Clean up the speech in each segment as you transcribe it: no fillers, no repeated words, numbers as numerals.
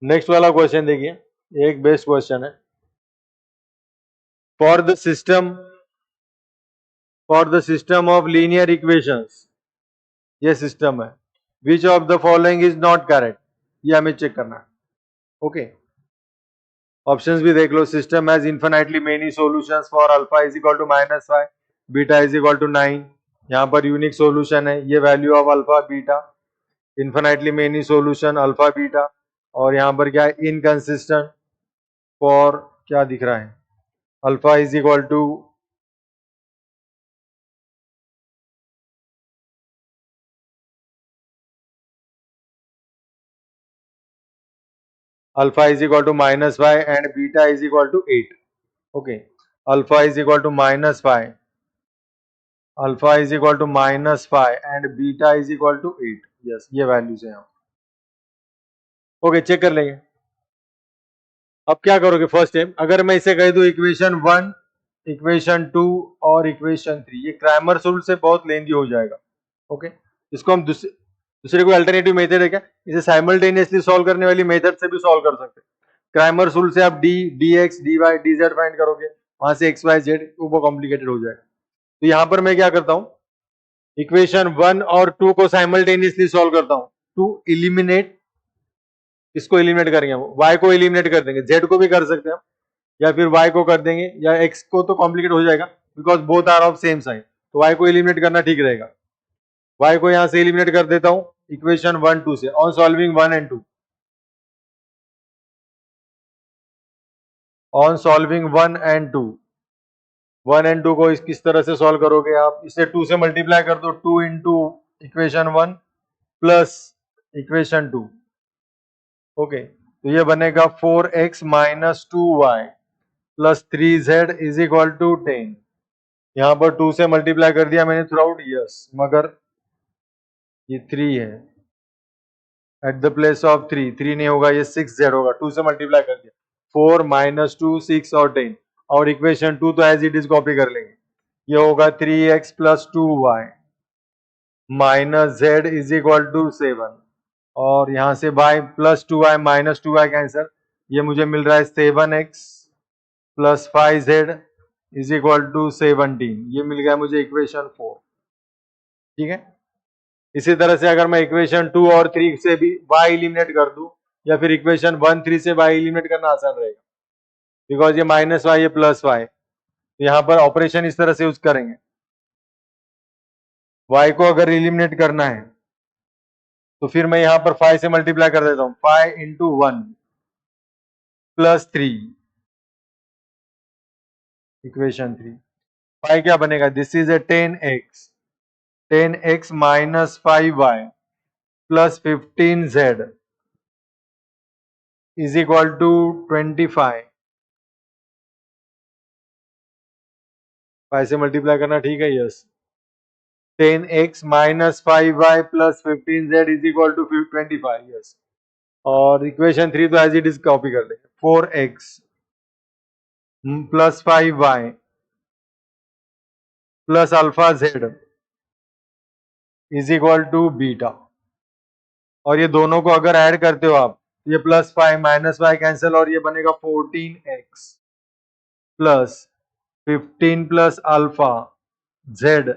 Next वाला question देखिए, एक बेस्ट क्वेश्चन है। For the system of linear equations, ये सिस्टम है, which of the following is not correct, ये हमें चेक करना है। ओके, ऑप्शंस भी देख लो। System has infinitely many solutions for alpha is equal to -5, beta is equal to 9। यहाँ पर यूनिक सॉल्यूशन है, ये value of alpha beta, infinitely many solution alpha beta, और यहाँ पर क्या है, इनकंसिस्टेंट फॉर, क्या दिख रहा है, alpha is equal to alpha is equal to -5 and beta is equal to 8। Okay, alpha is equal to -5, alpha is equal to -5 and beta is equal to 8। Yes, ये वैल्यूज है यहाँ। Okay, check कर लेंगे। अब क्या करोगे, first step, अगर मैं इसे कह दूं इक्वेशन 1, इक्वेशन 2 और इक्वेशन 3, ये क्रैमर रूल से बहुत लेंदी हो जाएगा। ओके, इसको हम दूसरे कोई अल्टरनेटिव मेथड है क्या, इसे साइमल्टेनियसली सॉल्व करने वाली मेथड से भी सॉल्व कर सकते हैं। क्रैमर रूल से आप dx dy dz फाइंड करोगे, वहां से x y z, वो कॉम्प्लिकेटेड हो जाएगा। तो यहाँ पर मैं क्या करता हूँ, इक्वेशन 1 और 2 को साइमल्टेनियसली सॉल्व करता हूँ टू इलिमिनेट, इसको एलिमिनेट करेंगे हम, y को एलिमिनेट कर देंगे, z को भी कर सकते हैं हम, या फिर y को कर देंगे, या x को तो कॉम्प्लिकेट हो जाएगा because both are of same sign, तो y को एलिमिनेट करना ठीक रहेगा। y को यहां से एलिमिनेट कर देता हूं इक्वेशन 1 2 से, on solving 1 and 2, on solving 1 and 2, 1 and 2 को किस तरह से सॉल्व करोगे आप, इसे 2 से मल्टीप्लाई कर दो, 2 into equation 1 plus equation 2। Okay, तो ये बनेगा 4x minus 2y plus 3z is equal to 10। यहाँ पर 2 से मल्टीप्लाई कर दिया मैंने थ्रू आउट, यस, मगर ये 3 है, एट द प्लेस ऑफ 3 नहीं होगा, ये 6z होगा, 2 से मल्टीप्लाई कर दिया, 4 माइनस 2 6 और 10, और इक्वेशन 2 तो एज इट इज कॉपी कर लेंगे, ये होगा 3x plus 2y minus z is equal to 7, और यहाँ से y plus 2y minus 2y cancer, ये मुझे मिल रहा है 7x plus 5z is equal to 17, ये मिल गया मुझे इक्वेशन 4। ठीक है, इसी तरह से अगर मैं इक्वेशन 2 और 3 से भी y एलिमिनेट कर दूं, या फिर इक्वेशन 1 3 से y एलिमिनेट करना आसान रहेगा बिकॉज ये माइनस y, ये प्लस y, तो यहाँ पर ऑपरेशन इस तरह से यूज करेंगे। y को अगर एलिमिनेट करना है तो फिर मैं यहाँ पर 5 से मल्टीप्लाई कर देता हूँ, 5 इंटू 1 प्लस 3, इक्वेशन 3, 5 क्या बनेगा, this is a 10x minus 5y plus 15z is equal to 25। 5 से मल्टीप्लाई करना ठीक है, yes, 10x minus 5y plus 15z is equal to 25, yes, और इक्वेशन 3 तो एज इट इज कॉपी कर लेंगे, 4x plus 5y plus alpha z is equal to beta, और ये दोनों को अगर ऐड करते हो आप, ये प्लस 5 माइनस 5 कैंसिल, और ये बनेगा 14x plus 15 plus alpha z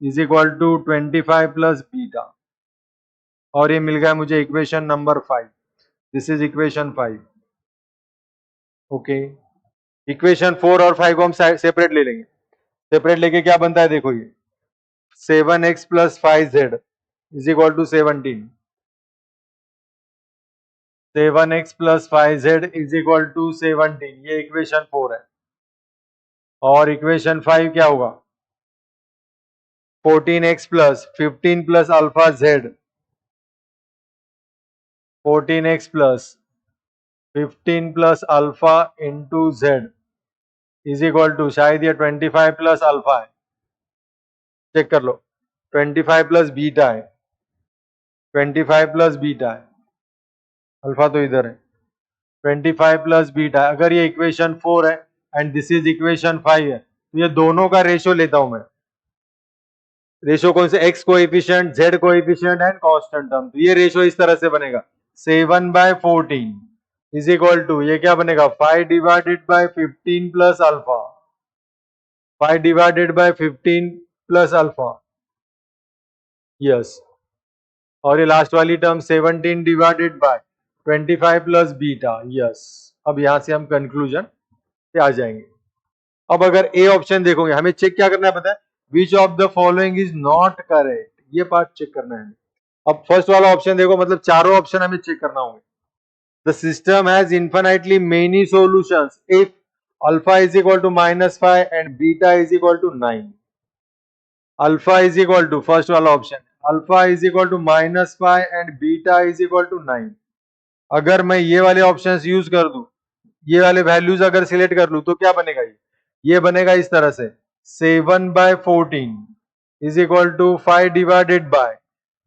is equal to 25 plus beta, और ये मिल गया मुझे equation number 5, this is equation 5। Okay, equation 4 और 5 को हम सेपरेट ले लेंगे, सेपरेट लेके क्या बनता है देखो, ये 7x plus 5z is equal to 17, 7x plus 5z is equal to 17, ये इक्वेशन 4 है, और इक्वेशन 5 क्या होगा, 14x plus 15 plus alpha z, 14x plus 15 plus alpha into z is equal to, शायद ये 25 प्लस अल्फा है, चेक कर लो, 25 plus beta है, 25 प्लस बीटा है, अल्फा तो इधर है, 25 प्लस बीटा, अगर ये इक्वेशन 4 है एंड दिस इज इक्वेशन 5 है, तो ये दोनों का रेशियो लेता हूं मैं, रेशियो कौन से, x coefficient, z coefficient and constant term, तो ये रेशियो इस तरह से बनेगा 7/14 इज इक्वल टू, ये क्या बनेगा 5 divided bye 15 plus alpha, 5 divided bye 15 plus alpha, yes. और ये लास्ट वाली term 17 divided by 25 plus beta, yes. अब यहां से हम कंक्लूजन पे आ जाएंगे। अब अगर ए ऑप्शन देखोगे, हमें चेक क्या करना है पता है, which of the following is not correct, ये पार्ट चेक करना है। अब फर्स्ट वाला ऑप्शन देखो, मतलब चारों ऑप्शन हमें चेक करना होंगे। The system has infinitely many solutions if alpha is equal to -5 and beta is equal to 9। Alpha is equal to, first वाला option, alpha is equal to -5 and beta is equal to 9। अगर मैं ये वाले options use कर दूं, ये वाले values अगर सिलेक्ट कर लूं, तो क्या बनेगा, ये बनेगा इस तरह से 7/14 is equal to 5 divided by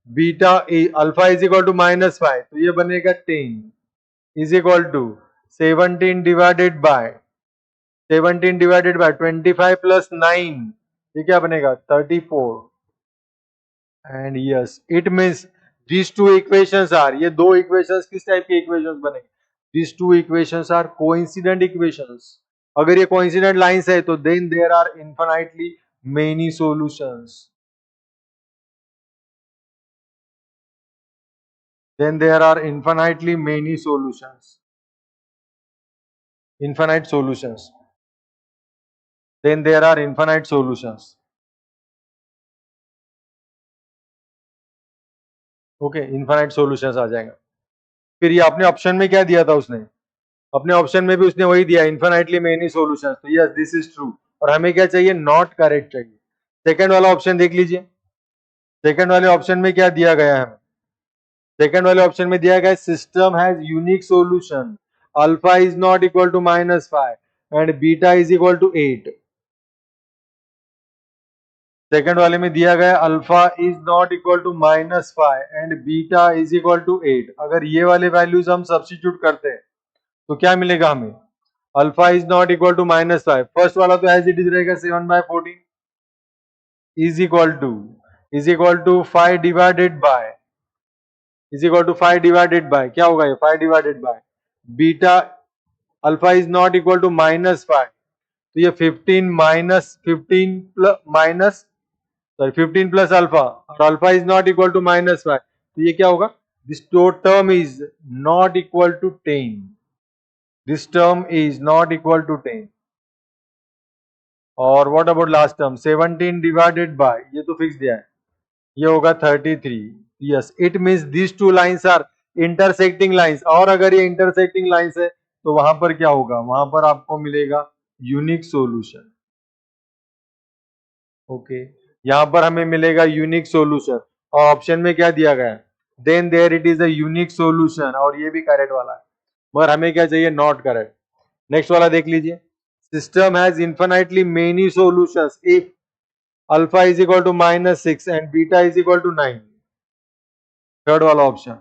beta alpha is equal to -5, तो ये बनेगा 10 is equal to 17 divided by 25 plus 9, ये क्या बनेगा 34। And yes, it means these two equations are, ये दो इक्वेशंस किस टाइप के इक्वेशंस बनेंगे, these two equations are coincident equations। अगर ये coincident lines है तो then there are infinitely many solutions, then there are infinitely many solutions, infinite solutions, then there are infinite solutions। Okay, infinite solutions आ जाएगा। फिर ये अपने ऑप्शन में क्या दिया था उसने, अपने ऑप्शन में भी उसने वही दिया, इनफाइनाइटली मेनी सॉल्यूशंस, तो यस दिस इज ट्रू। और हमें क्या चाहिए, नॉट करेक्ट चाहिए। सेकंड वाला ऑप्शन देख लीजिए, सेकंड वाले ऑप्शन में क्या दिया गया है हमें, सेकंड वाले ऑप्शन में दिया गया system has unique solution, alpha is not equal to -5 and beta is equal to 8। Second वाले में दिया गया alpha is not equal to -5 and beta is equal to 8। अगर ये वाले वैल्यूज हम सब्स्टिट्यूट करते हैं तो क्या मिलेगा हमें, alpha is not equal to -5, first वाला तो एज इट इज रहेगा 7/14 is equal to 5 divided by, is equal to 5 divided by, क्या होगा ये 5 divided by beta, alpha is not equal to -5, तो ये 15 प्लस अल्फा, और alpha is not equal to -5, तो ये क्या होगा, this term is not equal to 10, this term is not equal to 10। और what about last term 17 divided by, ये तो फिक्स दिया है, ये होगा 33। Yes, it means this two lines are intersecting lines, और अगर ये इंटरसेक्टिंग लाइंस है तो वहां पर क्या होगा, वहां पर आपको मिलेगा यूनिक सॉल्यूशन। ओके, यहां पर हमें मिलेगा यूनिक सॉल्यूशन, और ऑप्शन में क्या दिया गया है, then there it is a unique solution, और ये भी करेक्ट वाला है, मगर हमें क्या चाहिए, नॉट करेक्ट। नेक्स्ट वाला देख लीजिए, system has infinitely many solutions if alpha is equal to -6 and beta is equal to 9। Third वाला option,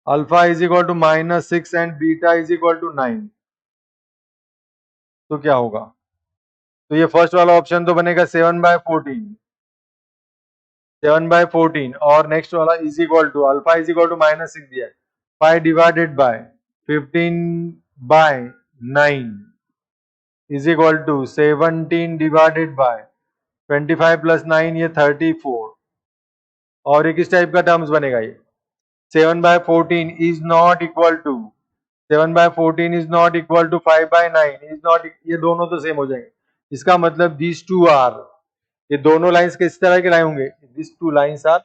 alpha is equal to -6 and beta is equal to 9, तो क्या होगा, तो ये फर्स्ट वाला ऑप्शन तो बनेगा 7/14, 7/14, और नेक्स्ट वाला is equal to alpha is equal to -6 दिया है, 5 divided by 15/9 is equal to 17 divided by 25 plus 9, ये 34। और ये किस टाइप का टर्म्स बनेगा, ये 7/14 is not equal to 7/14 is not equal to 5/9 is not, ये दोनों तो सेम हो जाएंगे। इसका मतलब दिस टू आर, ये दोनों लाइंस किस तरह के लाइन होंगे, this two lines are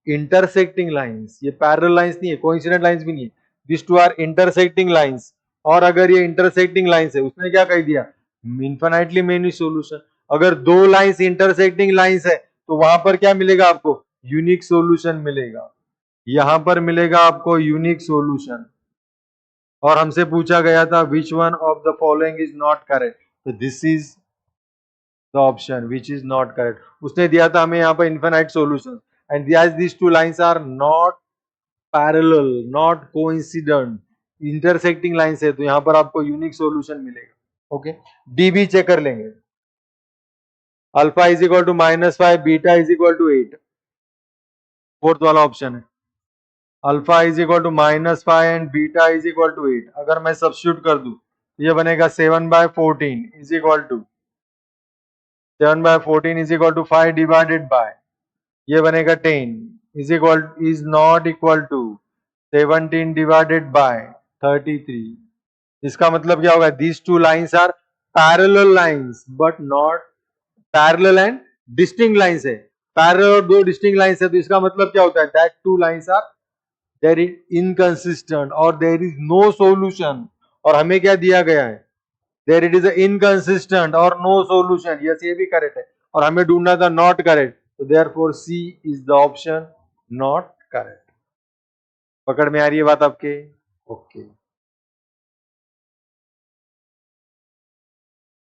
intersecting lines, ये पैरेलल लाइंस नहीं है, कोइंसिडेंट लाइंस भी नहीं है, this two are intersecting lines. और अगर ये इंटरसेक्टिंग लाइंस है, उसने क्या कह दिया, इन्फिनाइटली मेनी सॉल्यूशन। अगर दो लाइंस इंटरसेक्टिंग लाइंस है तो वहां पर क्या मिलेगा आपको, यूनिक सॉल्यूशन मिलेगा, यहां पर मिलेगा आपको यूनिक सॉल्यूशन। और हमसे पूछा गया था which one of the following is not correct, तो this is the option which is not correct. उसने दिया था हमें यहाँ पर infinite solution, and these two lines are not parallel, not coincident, intersecting lines है, तो यहाँ पर आपको यूनिक सॉल्यूशन मिलेगा। ओके, डी भी चेक कर लेंगे, alpha is equal to -5, beta is equal to 8, fourth वाला ऑप्शन है। Alpha is equal to -5 and beta is equal to 8। अगर मैं सब्स्टिट्यूट कर दूं तो ये बनेगा 7/14 is equal to 7/14 is equal to 5 divided by, ये बनेगा 10 is not equal to 17 divided by 33। इसका मतलब क्या होगा? These two lines are parallel lines but not parallel and distinct lines है। पैरेलल और दो डिस्टिंक्ट लाइन्स है, तो इसका मतलब क्या होता है? That two lines are there is inconsistent और देयर इज नो सॉल्यूशन। और हमें क्या दिया गया है? देयर इट इज इनकंसिस्टेंट और नो सॉल्यूशन। यस, ये भी करेक्ट है। और हमें ढूंढना था नॉट करेक्ट, तो therefore C is the option not correct. पकड़ में आ रही है बात आपके? ओके।